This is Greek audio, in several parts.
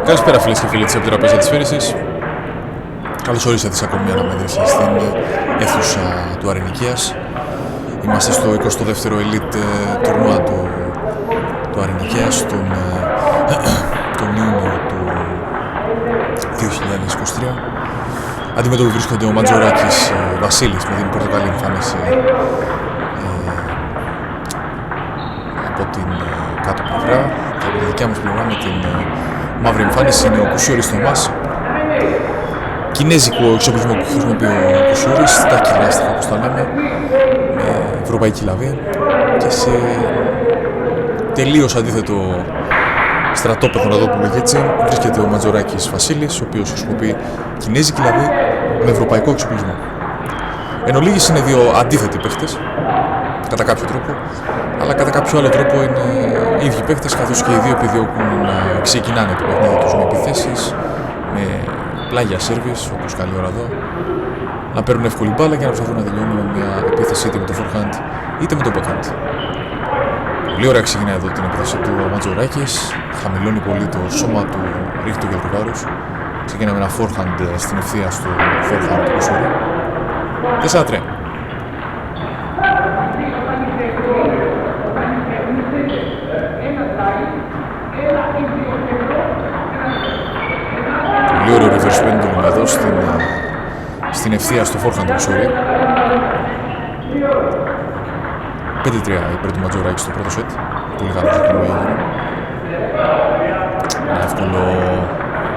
Καλησπέρα φίλες και φίλοι της Επιτραπέζια της Φέρησης. Καλώς ορίσατε σε ακόμη μια αναμέτρηση στην αίθουσα του Αρεινικίας. Είμαστε στο 22ο Elite τουρνουά του Αρεινικίας τον Ιούνιο του 2023. Αντιμέτωποι βρίσκονται ο Ματζοράκης Βασίλης με την πορτοκαλί εμφάνιση από την κάτω πλευρά, και από τη δικιά μας πλευρά με την μαύρη εμφάνιση είναι ο Κουσιώρης Θωμάς. Κινέζικο εξοπλισμό που χρησιμοποιεί ο Κουσιώρης, τα κυλάστικα όπως τα λέμε, με ευρωπαϊκή λαβή, και σε τελείως αντίθετο στρατόπεδο, να το πούμε έτσι, βρίσκεται ο Ματζοράκης Βασίλης, ο οποίος χρησιμοποιεί κινέζικη λαβή με ευρωπαϊκό εξοπλισμό. Εν ολίγης είναι δύο αντίθετοι παίχτες, κατά κάποιο τρόπο, αλλά κατά κάποιο άλλο τρόπο είναι οι ίδιοι παίχτες, καθώς και οι δύο επιδιώκουν να ξεκινάνε το παιχνίδι τους με επιθέσεις, με πλάγια σέρβις, όπως καλή ώρα εδώ, να παίρνουν εύκολη μπάλα και να προσπαθούν να τελειώνουν με μια επίθεση είτε με το forehand είτε με το backhand. Πολύ ωραία ξεκινάει εδώ την επίθεση του Ματζοράκης, χαμηλώνει πολύ το σώμα του, ρίχνει το κέντρο βάρους, ξεκινάει με ένα forehand στην ευθεία στο forehand του Κουσιώρη. 4-3. Πολύ ωραίο reverse pendulum εδώ στην ευθεία στο forehand του Κουσιώρη. 5-3 υπέρ του Ματζοράκη στο πρώτο σετ. Πολύ καλό ξεκινό έγινε.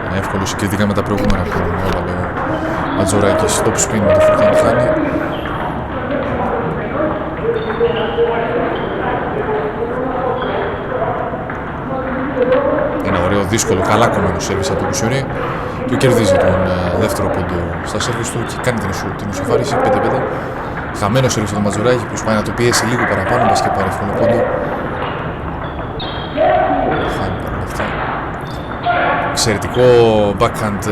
Ένα εύκολο συγκριτικά με τα προηγούμενα που έβαλε ο Ματζοράκης top spin με το forehand χάνει. Ένα ωραίο δύσκολο καλά κομμένο σέρβις από το Κουσιώρη, που κερδίζει τον δεύτερο πόντο στα σέρβις του και κάνει την ισοφάριση 5-5. Χαμένο σέρβις από τον Ματζοράκη που πάει να το πιέσει λίγο παραπάνω, μπας και πάρει εύκολο πόντο. Χάνει παρόλα αυτά. Εξαιρετικό backhand,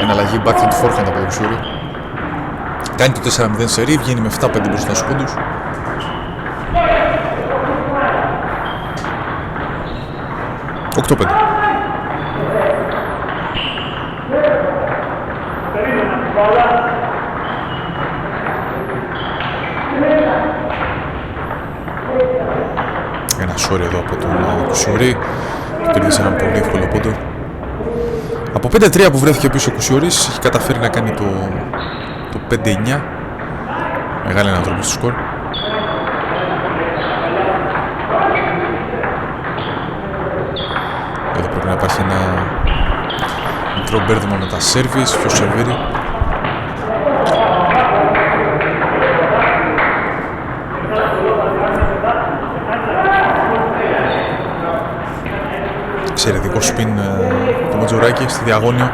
εναλλαγή backhand forehand από τον Κουσιώρη. Κάνει το 4-0 σερί, βγαίνει με 7-5 μπροστά στους πόντους. Ένα σόρι εδώ από τον Κουσιώρη, που κερδίζει έναν πολύ εύκολο πόντο. Από 5-3 που βρέθηκε πίσω ο Κουσιώρης, έχει καταφέρει να κάνει το 5-9. Μεγάλη ανατροπή στο σκορ. Εδώ πρέπει να υπάρχει ένα μικρό μπέρδεμα με τα σέρβις, πιο σερβίρι. Εξαιρετικό σπιν του Ματζοράκη στη διαγώνια.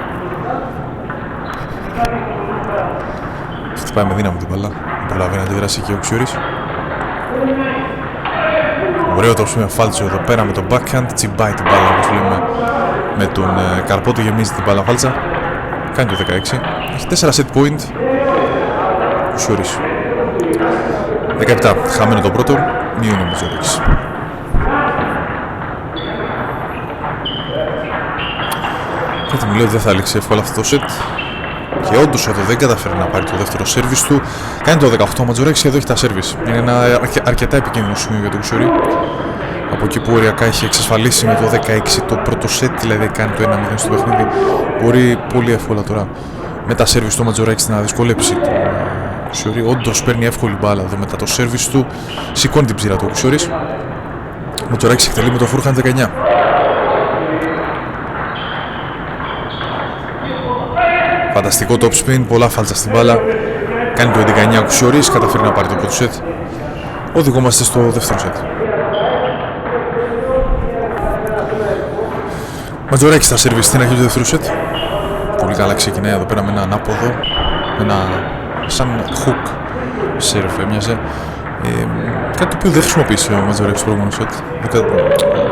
Χτυπάει με δύναμη την μπάλα, δεν προλαβαίνει να αντιδράσει και ο Κουσιώρης. Ωραίο το με φάλτσο εδώ πέρα με το backhand, τσιμπάει την μπάλα όπως λέμε με τον καρπό του, γεμίζει την μπάλα φάλτσα. Κάνει το 16, έχει 4 set point Κουσιώρης. 17, χαμένο το πρώτο, μείωνε ο Ματζοράκης. Κάτι μου λέει ότι δεν θα έλειξει εύκολα αυτό το set. Και όντως εδώ δεν καταφέρει να πάρει το δεύτερο σέρβις του. Κάνει το 18 ο Ματζοράκης και εδώ έχει τα σέρβις. Είναι ένα αρκετά επικίνδυνο σημείο για τον Κουσιώρη. Από εκεί που οριακά έχει εξασφαλίσει με το 16 το πρώτο set, δηλαδή κάνει το 1-0 στο παιχνίδι, μπορεί πολύ εύκολα τώρα με τα σέρβις του Ματζοράκης να δυσκολέψει τον Κουσιώρη. Όντως παίρνει εύκολη μπάλα εδώ μετά το σέρβις του. Σηκώνει την ψήρα του ο Κουσιώρης. Ο Ματζοράκης εκτελεί με το forehand 19. Φανταστικό top spin, πολλά φάλτσα στην μπάλα. Κάνει το 19 ο Κουσιώρης, καταφέρει να πάρει το πρώτο σετ. Οδηγόμαστε στο δεύτερο σετ. Ματζοράκης θα σερβίσει στην αρχή του δεύτερου σετ. Πολύ καλά ξεκινάει εδώ πέρα με ένα ανάποδο, ένα σαν hook σερβ έμοιαζε. Κάτι το οποίο δεν χρησιμοποίησε ο Ματζοράκης στο προηγούμενο σετ.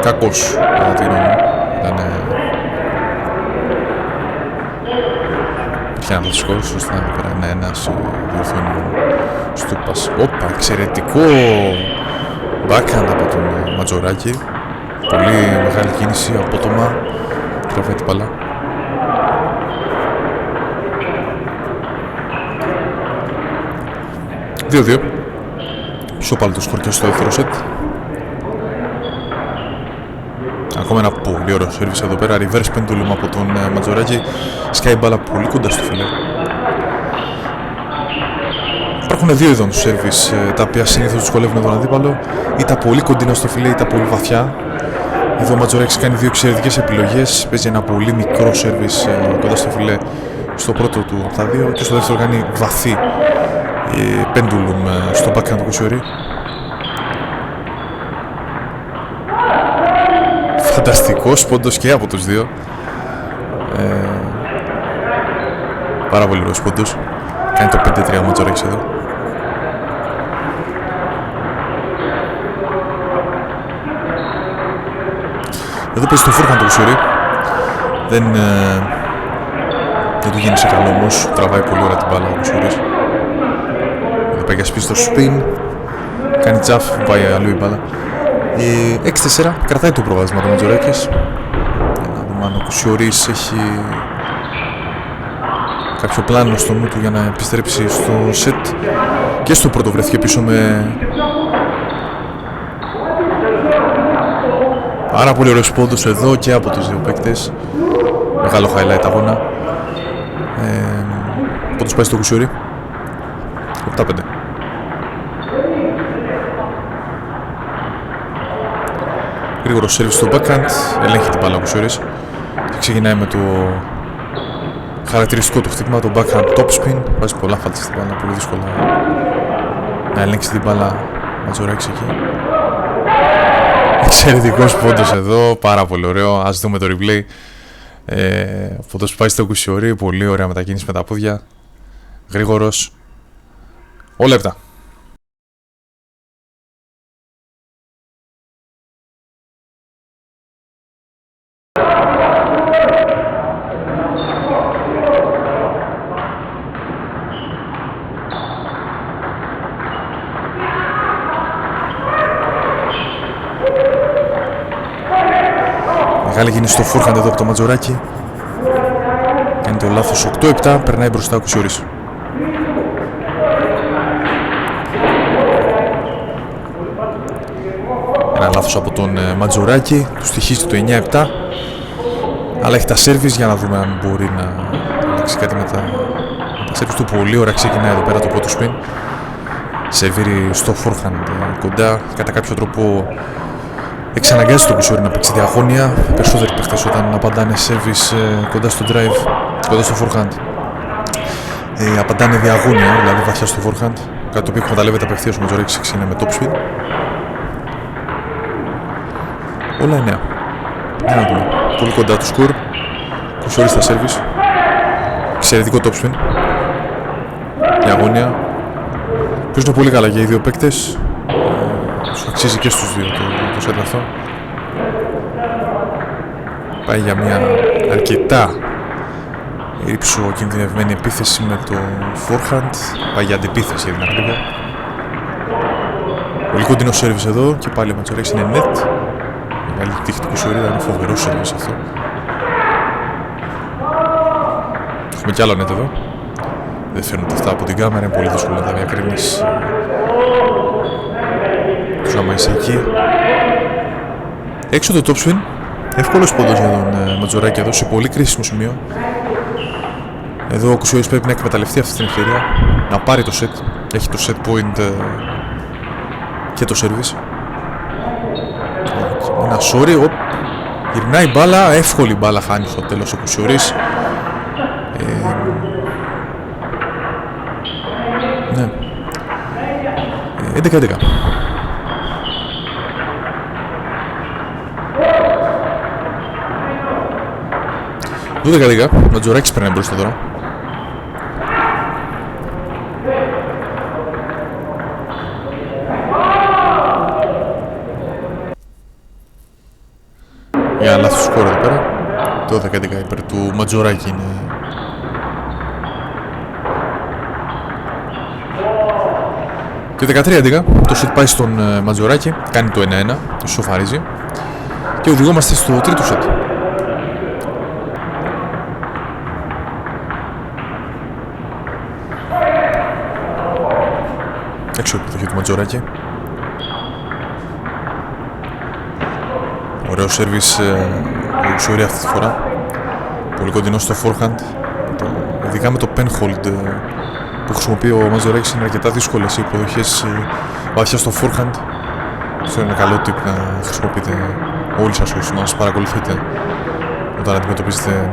Κακός κατά τη γνώμη μου. Υπήρχε ένα σκόρος ώστε να δει πέρα ένας διορθώνει ο Στούπας. Όπα, εξαιρετικό backhand από τον Ματζοράκη. Πολύ μεγάλη κίνηση, απότομα. τραβάει την μπάλα. Δύο-δύο. Σοπάλ το σκορ και στο δεύτερο σετ. Ακόμα ένα πολύ ωραίο σέρβις εδώ πέρα. Reverse pendulum από τον Ματζοράκη. Σκάει μπάλα πολύ κοντά στο φιλέ. Υπάρχουν δύο είδων του σέρβις τα οποία συνήθως δυσκολεύουν τον αντίπαλο. Ή τα πολύ κοντινά στο φιλέ ή τα πολύ βαθιά. Εδώ ο Ματζοράκης κάνει δύο εξαιρετικές επιλογές. Παίζει ένα πολύ μικρό σέρβις κοντά στο φιλέ στο πρώτο του από τα δύο. Και στο δεύτερο κάνει βαθύ pendulum στο backhand του Κουσιωρή. Φανταστικός πόντος και από τους δύο. Πάρα πολύ ωραίος πόντος. Κάνει το 5-3 ο Ματζοράκης εδώ. Εδώ παίζει το forehand του Κουσιωρή. Δεν του γίνει σε καλό όμως. Τραβάει πολύ ωραία την μπάλα ο Κουσιωρής. Εδώ πάει για σπίτι στο spin. Κάνει τζαφ, πάει αλλού η μπάλα. 6-4, κρατάει το προβάδισμα του Ματζοράκης. Να δούμε αν ο Κουσιωρής έχει κάποιο πλάνο στο νου του για να επιστρέψει στο σετ. Και στο πρώτο βρέθηκε πίσω με πάρα πολύ ωραίος πόντος εδώ και από τους δύο παίκτες. Μεγάλο highlight αγώνα. Πόντος πάει στο Κουσιωρή. 7-5. Γρήγορο σέρβις στο backhand, ελέγχει την μπάλα ο Κουσιωρής και ξεκινάει με το χαρακτηριστικό του χτύπημα, το backhand top spin. Βάζει πολλά φάλτσα στην μπάλα, πολύ δύσκολα να ελέγξει την μπάλα Ματζοράκης εκεί. Εξαιρετικός πόντος εδώ, πάρα πολύ ωραίο. Ας δούμε το replay. Πόντος που πάει στο Κουσιωρή, πολύ ωραία μετακίνηση με τα πόδια. Γρήγορος. Όλα επτά. Μεγάλη κίνηση στο forehand εδώ από το Ματζοράκη. Κάνει το λάθος 8-7, περνάει μπροστά ο Κουσιωρής. Ένα λάθος από τον Ματζοράκη, του στοιχίζει το 9-7. Αλλά έχει τα σέρβις για να δούμε αν μπορεί να αλλάξει κάτι με τα σέρβις του. Πολύ ωραία ξεκινάει εδώ πέρα το πρώτο spin. Σερβίρει στο forehand κοντά, κατά κάποιο τρόπο εξαναγκάζει τον Κουσιωρή να παίξει διαγώνια. Περισσότεροι παίχτες όταν απαντάνε σερβις κοντά στο drive, κοντά στο forehand, απαντάνε διαγώνια, δηλαδή βαθιά στο forehand. Κάτι το οποίο εκμεταλλεύεται απευθείας ο Ματζοράκης, ξεκινάει με top spin. Όλα 9. Για να δούμε. Πολύ κοντά του σκορ. Κουσιωρής στα σερβις. Εξαιρετικό top spin. Διαγώνια. Παίζουν πολύ καλά για οι δύο παίκτες. Σου αξίζει και στους δύο το σετ αυτό. Πάει για μια αρκετά υψοκινδυνευμένη επίθεση με το forehand. Πάει για αντιπίθεση για την ακρίβεια. Πολύ κοντινό σέρβις εδώ και πάλι ο Ματζοράκης είναι net. Μεγάλη τύχη του Κουσιωρή, είναι φοβερό σέρβις αυτό. Έχουμε κι άλλο net εδώ. Δεν φαίνονται αυτά από την κάμερα, είναι πολύ δύσκολο να τα διακρίνεις τους άμα είσαι εκεί. Έξω το top spin, εύκολος πόντος για τον Ματζοράκη εδώ σε πολύ κρίσιμο σημείο. Εδώ ο Κουσιωρής πρέπει να εκμεταλλευτεί αυτή την ευκαιρία, να πάρει το set. Έχει το set point και το service. Ένα sorry, γυρνάει μπάλα, εύκολη μπάλα χάνει στο τέλος ο Κουσιωρής. Ναι. 11-11. Δούτε 11, ο Ματζοράκης περνάει μπροστά τώρα. Για λάθος σκόρ εδώ πέρα. Το 12-11 υπέρ του Ματζοράκη είναι. Και 13-11, το σετ πάει στον Ματζοράκη, κάνει το 1-1, το σοφαρίζει και οδηγόμαστε στο τρίτο σετ. Έξω επιδοχή του Ματζοράκη. Ωραίο σέρβις του Ξουρί αυτή τη φορά. Πολύ κοντινό στο forehand. Ειδικά με το penhold που χρησιμοποιεί ο Ματζοράκης είναι αρκετά δύσκολες οι υποδοχές βαθιά στο forehand. Αυτό είναι ένα καλό tip να χρησιμοποιείτε όλοι σας όσοι μας παρακολουθείτε όταν αντιμετωπίζετε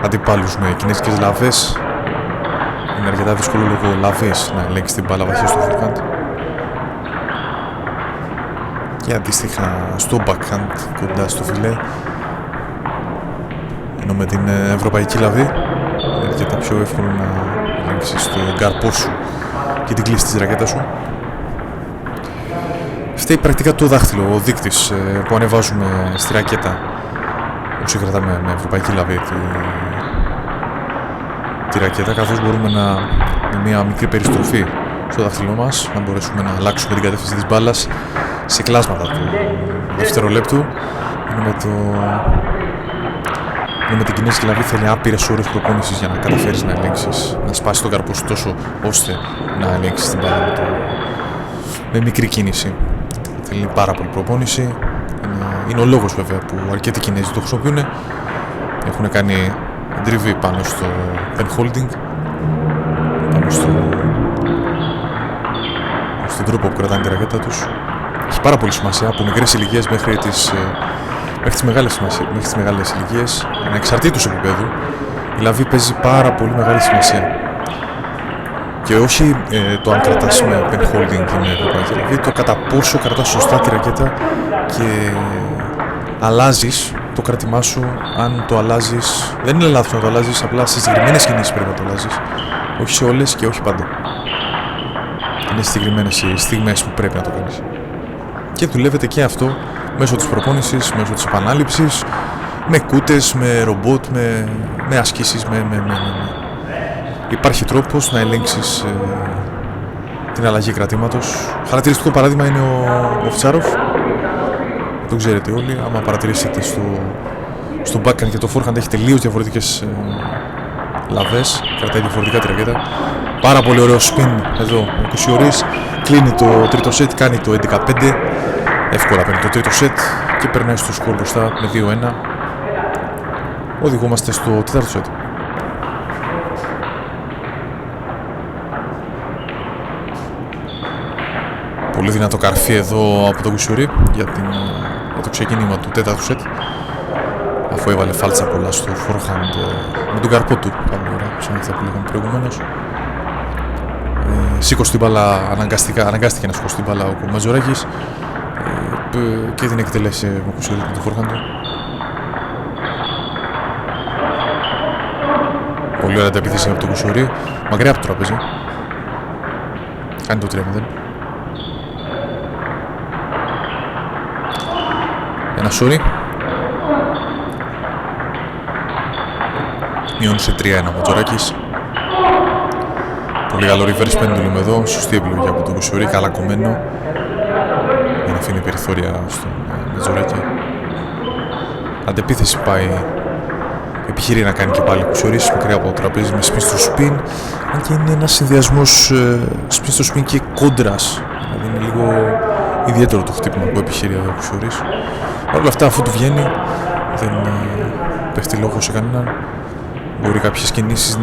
αντιπάλους με κινέζικες λαβές. Είναι αρκετά δύσκολο λόγω λαβής να ελέγξει την μπάλα βαθιά στο forehand. Και αντίστοιχα στο backhand κοντά στο φιλέ. Ενώ με την ευρωπαϊκή λαβή είναι αρκετά πιο εύκολο να ελέγξεις το γκάρπό σου και την κλίση της ρακέτας σου. Φταίει πρακτικά το δάχτυλο, ο δείκτης που ανεβάζουμε στη ρακέτα όσο κρατάμε με ευρωπαϊκή λαβή τη ρακέτα, καθώς μπορούμε με μια μικρή περιστροφή στο δάχτυλό μας να μπορέσουμε να αλλάξουμε την κατεύθυνση της μπάλας σε κλάσματα του δευτερολέπτου. Με την κινέζικη λαβή θέλει άπειρες ώρες προπόνησης για να καταφέρεις να ελέγξεις, να σπάσεις τον καρπό σου τόσο ώστε να ελέγξεις την μπάλα με μικρή κίνηση. Θέλει πάρα πολύ προπόνηση. Είναι ο λόγος βέβαια που αρκετοί Κινέζοι το χρησιμοποιούν. Έχουν κάνει τριβή πάνω στο penholding, πάνω στον τρόπο που κρατάνε τη ρακέτα τους. Έχει πάρα πολύ σημασία από μικρές ηλικίες μέχρι τις μεγάλες ηλικίες, ανεξαρτήτως επίπεδου. Η λαβή παίζει πάρα πολύ μεγάλη σημασία. Και όχι το αν κρατάς με penholding ή με ευρωπαϊκή λαβή, το κατά πόσο κρατάς σωστά τη ρακέτα και αλλάζεις το κρατημά σου. Αν το αλλάζεις, δεν είναι λάθος να το αλλάζεις, απλά σε συγκεκριμένες κινήσεις πρέπει να το αλλάζεις. Όχι σε όλες και όχι πάντα. Είναι συγκεκριμένες οι στιγμές που πρέπει να το κάνεις. Και δουλεύεται και αυτό μέσω της προπόνησης, μέσω της επανάληψης, με κούτες, με ρομπότ, με ασκήσεις, Υπάρχει τρόπος να ελέγξεις την αλλαγή κρατήματος. Χαρακτηριστικό παράδειγμα είναι ο Овτσάροφ. Το ξέρετε όλοι. Άμα παρατηρήσετε στο backhand και το forehand έχει τελείως διαφορετικές λαβές. Κρατάει διαφορετικά τη ρακέτα. Πάρα πολύ ωραίο spin εδώ ο Κουσιωρίς. Κλείνει το τρίτο set, κάνει το 11-5. Εύκολα παίρνει το τρίτο set και περνάει στο σκορ μπροστά με 2-1. Οδηγούμαστε στο τέταρτο set. Πολύ δυνατό καρφί εδώ από τον Κουσιωρί για το ξεκίνημα του τέταρτου σετ, αφού έβαλε φάλτσα πολλά στο forehand με τον καρπό του, πάλι ωραία, σαν αυτά που λέγαμε προηγουμένως. Σήκωσε την μπάλα, αναγκάστηκε να σηκώσει την μπάλα ο Ματζοράκης και την εκτελέσει με ο Κουσιωρί με το forehand του. Πολύ ωραία αντεπίθεση από τον Κουσιωρί, μακριά από το τραπέζι. Κάνει το 3-0. Ένα sorry. Μειώνει σε 3-1 ο Ματζοράκης. Πολύ καλό reverse pendulum εδώ. Σωστή επιλογή από τον Κουσιωρί, καλά κομμένο για να αφήνει περιθώρια στον Ματζοράκη. Αντεπίθεση πάει. Επιχειρεί να κάνει και πάλι Κουσιωρής μακριά από το τραπέζι με spin στο spin. Αν και είναι ένας συνδυασμός spin στο spin και κόντρας. Δηλαδή είναι λίγο ιδιαίτερο το χτύπημα που επιχειρεί εδώ ο Κουσιωρής. Παρ' όλα αυτά, αφού του βγαίνει, δεν πέφτει λόγο σε κανέναν. Μπορεί κάποιες κινήσεις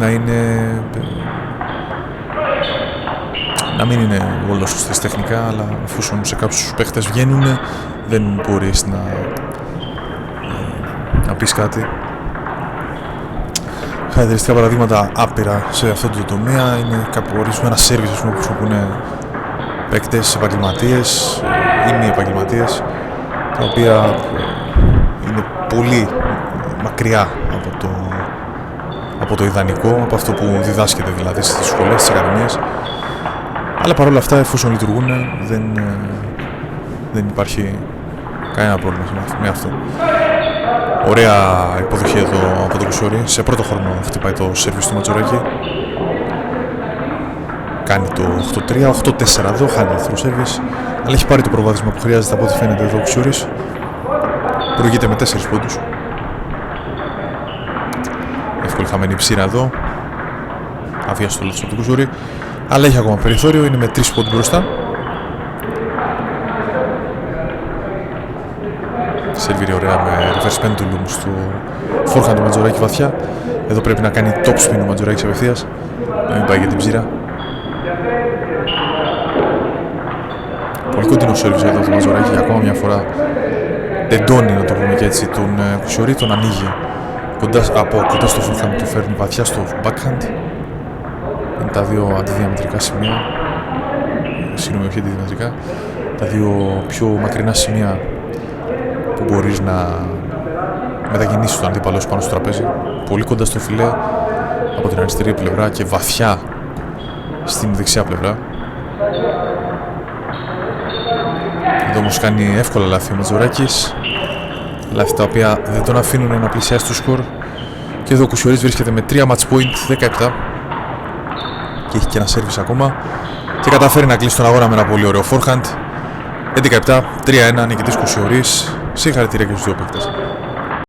να μην είναι όλο σωστές τεχνικά, αλλά αφού σε κάποιους παίχτες βγαίνουν, δεν μπορείς να πεις κάτι. Χαρακτηριστικά παραδείγματα άπειρα σε αυτό το τομέα είναι ορισμένα σέρβις που χρησιμοποιούν παίκτες, επαγγελματίες ή μη επαγγελματίες, τα οποία είναι πολύ μακριά από το ιδανικό, από αυτό που διδάσκεται δηλαδή στις σχολές, στις ακαδημίες. Αλλά παρόλα αυτά, εφόσον λειτουργούν, δεν υπάρχει κανένα πρόβλημα με αυτό. Ωραία υποδοχή εδώ από τον Κουσιωρί. Σε πρώτο χρόνο χτυπάει το σερβις του Ματζοράκη. Κάνει το 8-3, 8-4 εδώ, χάνει δεύτερο σερβις. Αλλά έχει πάρει το προβάδισμα που χρειάζεται από ό,τι φαίνεται εδώ ο Κουσιωρής. Προηγείται με 4 πόντους. Εύκολη χαμένη ψήρα εδώ. Αβίαστο λάθος από τον Κουσιωρί. Αλλά έχει ακόμα περιθώριο, είναι με 3 πόντους μπροστά. Σερβίρει ωραία με reverse pendulum στο forehand του Ματζοράκη βαθιά. Εδώ πρέπει να κάνει top spin ο Ματζοράκης απευθείας, να μην πάει για την ψήρα. Πολύ κοντινό σερβις εδώ το Ματζοράκη, για ακόμα μια φορά τεντώνει, να το πούμε και έτσι, τον Κουσιωρή, τον ανοίγει από κοντά στο forehand, το φέρνει βαθιά στο backhand. Είναι τα δύο αντιδιαμετρικά σημεία, συγγνώμη, όχι αντιδιαμετρικά, τα δύο πιο μακρινά σημεία που μπορείς να μετακινήσεις τον αντίπαλο πάνω στο τραπέζι. Πολύ κοντά στο φιλέ από την αριστερή πλευρά και βαθιά στην δεξιά πλευρά. Εδώ όμως κάνει εύκολα λάθη ο Ματζοράκης, λάθη τα οποία δεν τον αφήνουν να πλησιάσει το σκορ. Και εδώ ο Κουσιωρής βρίσκεται με 3 match point, 17, και έχει και ένα σέρβις ακόμα και καταφέρει να κλείσει τον αγώνα με ένα πολύ ωραίο forehand. 11-7, 3-1, νικητής Κουσιωρής. Συγχαρητήρια και στους δύο παίκτες.